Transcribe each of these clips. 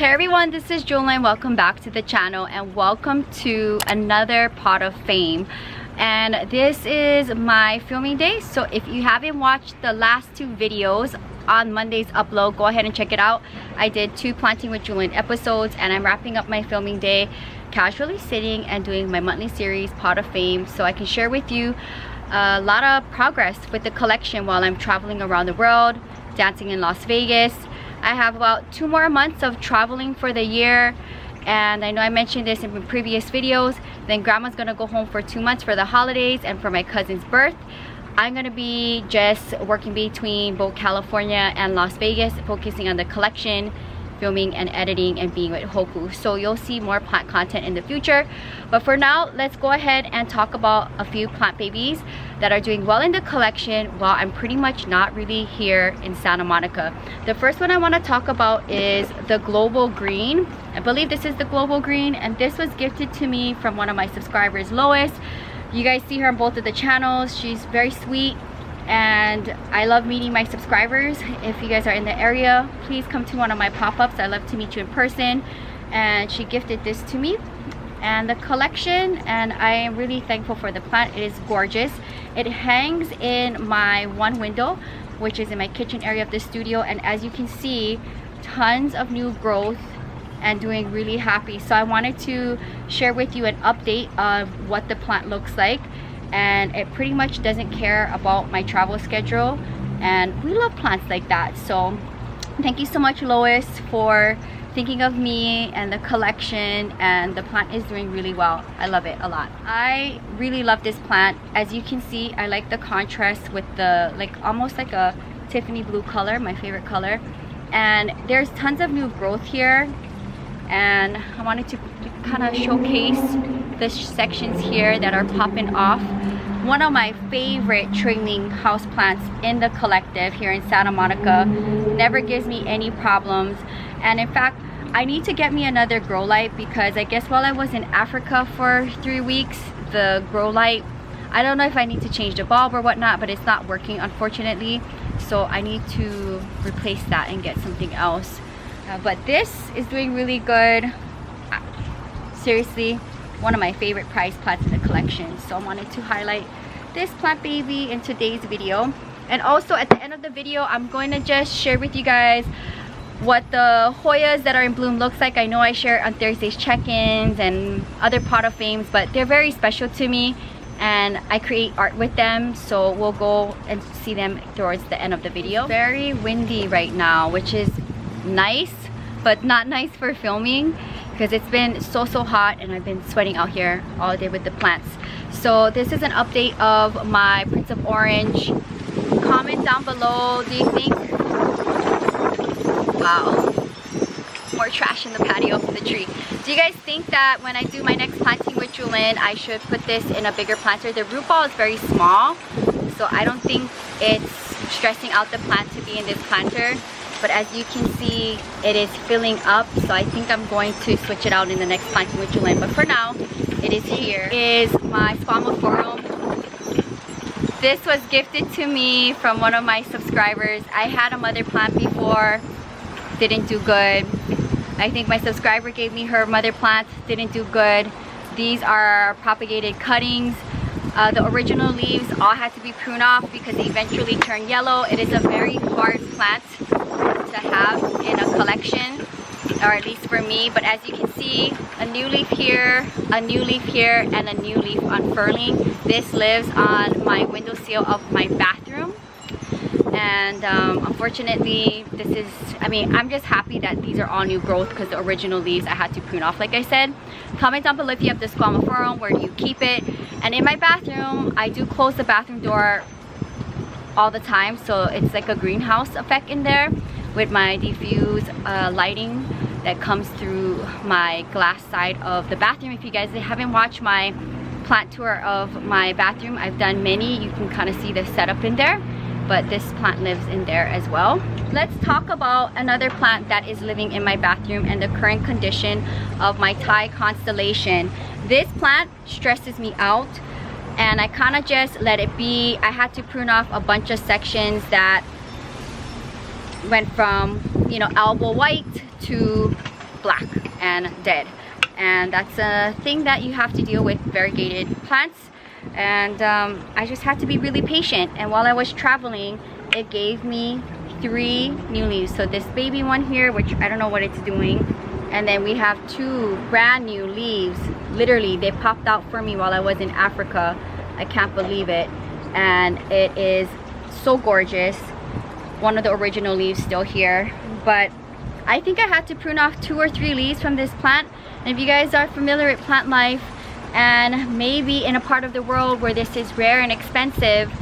Hey everyone, this is Jewelyn. Welcome back to the channel and welcome to another pot of fame. And this is my filming day, so if you haven't watched the last two videos on Monday's upload, go ahead and check it out. I did 2 Planting with Jewelyn episodes and I'm wrapping up my filming day, casually sitting and doing my monthly series pot of fame, so I can share with you a lot of progress with the collection while I'm traveling around the world, dancing in Las Vegas. I have about 2 more months of traveling for the year, and I know I mentioned this in previous videos. Then grandma's gonna go home for 2 months for the holidays and for my cousin's birth. I'm gonna be just working between both California and Las Vegas, focusing on the collection, filming and editing, and being with Hoku. So you'll see more plant content in the future, but for now let's go ahead and talk about a few plant babies that are doing well in the collection while I'm pretty much not really here in Santa Monica. The first one I want to talk about is the Global Green. I believe this is the Global Green, and this was gifted to me from one of my subscribers, Lois. You guys see her on both of the channels. She's very sweet and I love meeting my subscribers. If you guys are in the area, please come to one of my pop-ups. I love to meet you in person. And she gifted this to me and the collection, and I am really thankful for the plant. It is gorgeous. It hangs in my one window, which is in my kitchen area of the studio, and as you can see, tons of new growth and doing really happy. So I wanted to share with you an update of what the plant looks like, and it pretty much doesn't care about my travel schedule, and we love plants like that. So thank you so much, Lois, for thinking of me and the collection, and the plant is doing really well. I love it a lot. I really love this plant. As you can see, I like the contrast with the almost like a Tiffany blue color, my favorite color, and there's tons of new growth here, and I wanted to kind of showcase the sections here that are popping off. One of my favorite trailing houseplants in the collective here in Santa Monica, never gives me any problems. And in fact, I need to get me another grow light, because I guess while I was in Africa for 3 weeks, the grow light, I don't know if I need to change the bulb or whatnot, but it's not working, unfortunately. So I need to replace that and get something else. But this is doing really good. Seriously, one of my favorite prize plants in the collection. So I wanted to highlight this plant baby in today's video. And also at the end of the video, I'm going to just share with you guys what the Hoyas that are in bloom looks like. I know I share on Thursday's check-ins and other pot of fames, but they're very special to me and I create art with them, so we'll go and see them towards the end of the video. It's very windy right now, which is nice, but not nice for filming because it's been so hot and I've been sweating out here all day with the plants. So this is an update of my Prince of Orange. Comment down below, do you think, wow, more trash in the patio of the tree. Do you guys think that when I do my next planting with Jewelyn, I should put this in a bigger planter? The root ball is very small, so I don't think it's stressing out the plant to be in this planter. But as you can see, it is filling up, so I think I'm going to switch it out in the next planting with Jewelyn. But for now, it is here. Is my Squamophorum. This was gifted to me from one of my subscribers. I had a mother plant before, didn't do good. I think my subscriber gave me her mother plant, didn't do good. These are propagated cuttings. The original leaves all had to be pruned off because they eventually turn yellow. It is a very hard plant to have in a collection, or at least for me. But as you can see, a new leaf here, a new leaf here, and a new leaf unfurling. This lives on my windowsill of my bathroom, and unfortunately this is, I'm just happy that these are all new growth because the original leaves I had to prune off, like I said. Comment down below if you have the Squamophorum, where do you keep it? And in my bathroom, I do close the bathroom door all the time, so it's like a greenhouse effect in there with my diffuse lighting that comes through my glass side of the bathroom. If you guys haven't watched my plant tour of my bathroom, I've done many. You can kind of see the setup in there, but this plant lives in there as well. Let's talk about another plant that is living in my bathroom and the current condition of my Thai constellation. This plant stresses me out and I kind of just let it be. I had to prune off a bunch of sections that went from, you know, elbow white to black and dead. And that's a thing that you have to deal with variegated plants. And I just had to be really patient. And while I was traveling, it gave me 3 new leaves. So this baby one here, which I don't know what it's doing, and then we have 2 brand new leaves. Literally, they popped out for me while I was in Africa. I can't believe it. And it is so gorgeous. One of the original leaves still here, but I think I had to prune off 2 or 3 leaves from this plant. And if you guys are familiar with plant life, and maybe in a part of the world where this is rare and expensive,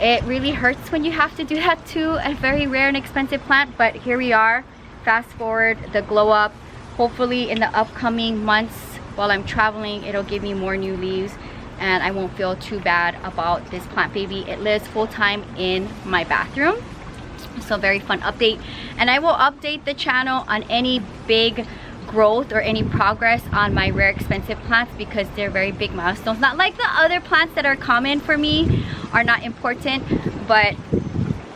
it really hurts when you have to do that to a very rare and expensive plant. But here we are. Fast forward the glow up. Hopefully in the upcoming months while I'm traveling, it'll give me more new leaves and I won't feel too bad about this plant baby. It lives full-time in my bathroom. So very fun update. And I will update the channel on any big growth or any progress on my rare expensive plants, because they're very big milestones. Not like the other plants that are common for me are not important, but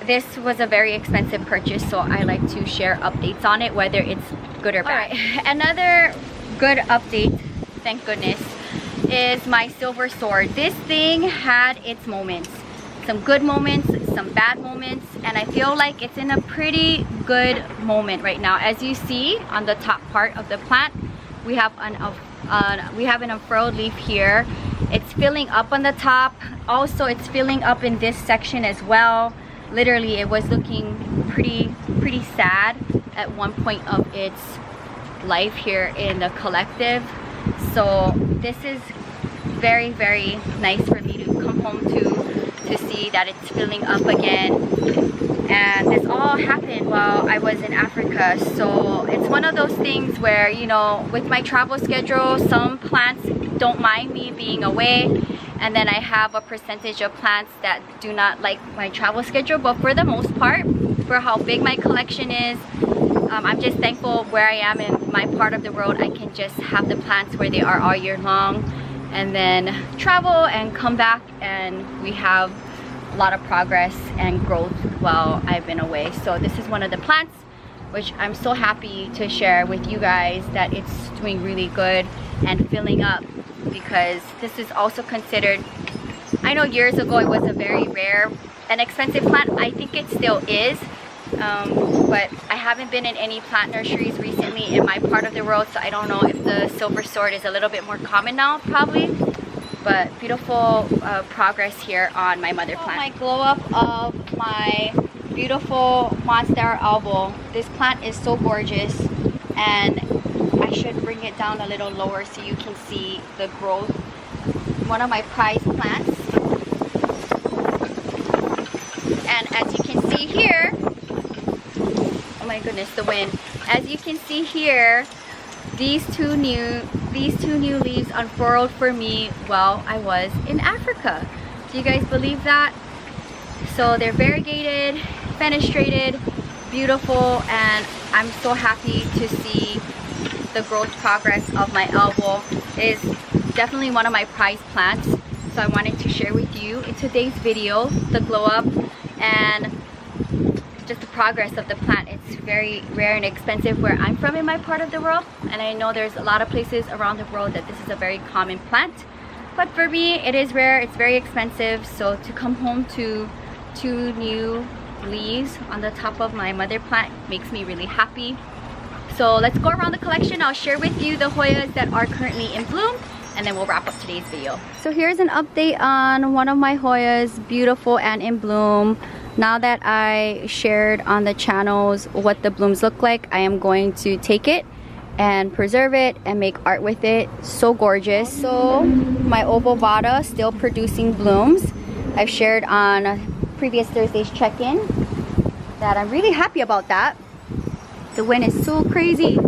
this was a very expensive purchase, so I like to share updates on it, whether it's good or bad. Right. Another good update, thank goodness, is my silver sword. This thing had its moments. Some good moments, some bad moments, and I feel like it's in a pretty good moment right now. As you see on the top part of the plant, we have an unfurled leaf here. It's filling up on the top. Also, it's filling up in this section as well. Literally, it was looking pretty sad at one point of its life here in the collective. So this is very nice for me to come home to see that it's filling up again. And this all happened while I was in Africa, so it's one of those things where, you know, with my travel schedule, some plants don't mind me being away, and then I have a percentage of plants that do not like my travel schedule. But for the most part, for how big my collection is, I'm just thankful where I am in my part of the world. I can just have the plants where they are all year long, and then travel and come back, and we have a lot of progress and growth while I've been away. So this is one of the plants which I'm so happy to share with you guys that it's doing really good and filling up, because this is also considered, I know years ago it was a very rare and expensive plant. I think it still is, but I haven't been in any plant nurseries recently in my part of the world, so I don't know if the silver sword is a little bit more common now, probably. But beautiful progress here on my mother plant. My glow up of my beautiful monstera albo. This plant is so gorgeous, and I should bring it down a little lower so you can see the growth. One of my prized plants. And as you can see here, oh my goodness, the wind. As you can see here, these two new leaves unfurled for me while I was in Africa. Do you guys believe that? So they're variegated, fenestrated, beautiful, and I'm so happy to see the growth progress of my elbow. It is definitely one of my prized plants, so I wanted to share with you in today's video the glow up and just the progress of the plant. It's very rare and expensive where I'm from in my part of the world, and I know there's a lot of places around the world that this is a very common plant, but for me it is rare, it's very expensive. So to come home to 2 new leaves on the top of my mother plant makes me really happy. So let's go around the collection. I'll share with you the Hoyas that are currently in bloom, and then we'll wrap up today's video. So here's an update on one of my Hoyas, beautiful and in bloom. Now that I shared on the channels what the blooms look like, I am going to take it and preserve it and make art with it. So gorgeous. So my Ovovata still producing blooms. I've shared on previous Thursday's check-in that I'm really happy about that. The wind is so crazy.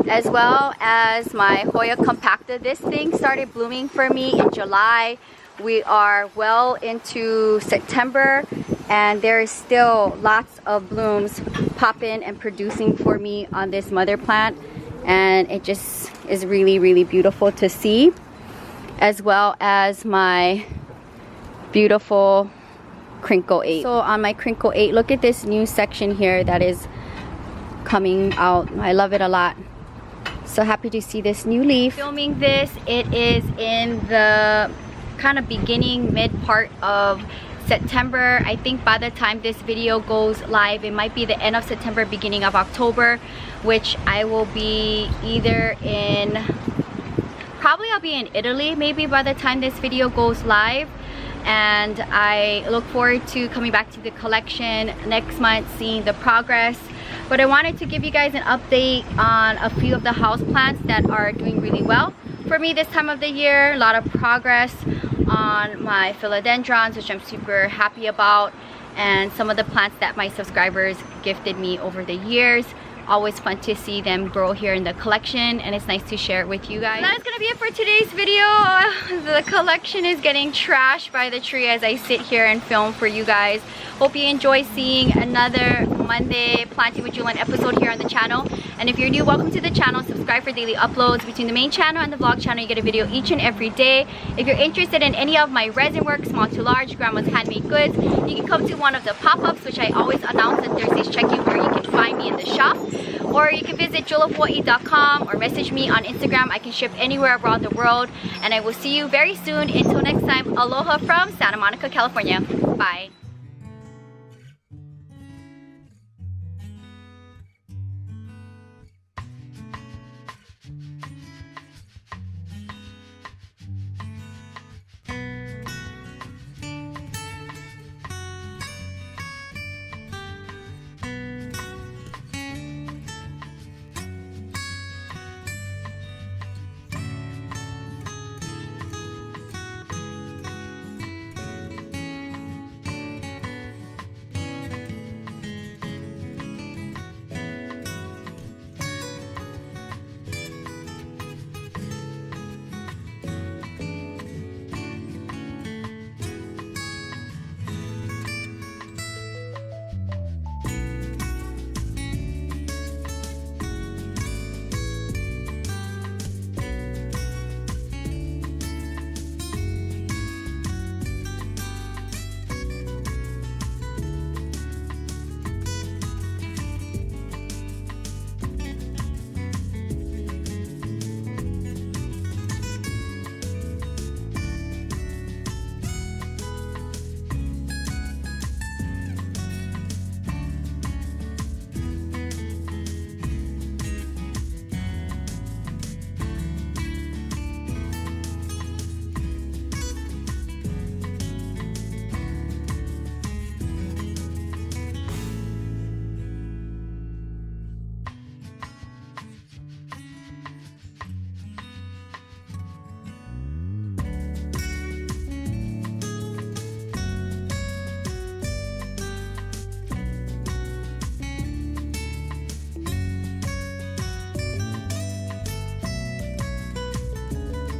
As well as my Hoya compacta. This thing started blooming for me in July. We are well into September, and there is still lots of blooms popping and producing for me on this mother plant, and it just is really beautiful to see. As well as my beautiful crinkle 8. So on my crinkle 8, look at this new section here that is coming out. I love it a lot. So happy to see this new leaf. Filming this, it is in the kind of beginning, mid part of September. I think by the time this video goes live, it might be the end of September, beginning of October, which I will be either in, probably I'll be in Italy maybe by the time this video goes live. And I look forward to coming back to the collection next month, seeing the progress. But I wanted to give you guys an update on a few of the houseplants that are doing really well for me this time of the year. A lot of progress on my philodendrons, which I'm super happy about, and some of the plants that my subscribers gifted me over the years. Always fun to see them grow here in the collection, and it's nice to share it with you guys. That's gonna be it for today's video. The collection is getting trashed by the tree as I sit here and film for you guys. Hope you enjoy seeing another Monday Planting with Jewelyn episode here on the channel. And if you're new, welcome to the channel. Subscribe for daily uploads. Between the main channel and the vlog channel, you get a video each and every day. If you're interested in any of my resin work, small to large, grandma's handmade goods, you can come to one of the pop-ups, which I always announce on Thursday's check-in, where you can find me in the shop. Or you can visit jewelofhawaii.com or message me on Instagram. I can ship anywhere around the world. And I will see you very soon. Until next time, aloha from Santa Monica, California. Bye.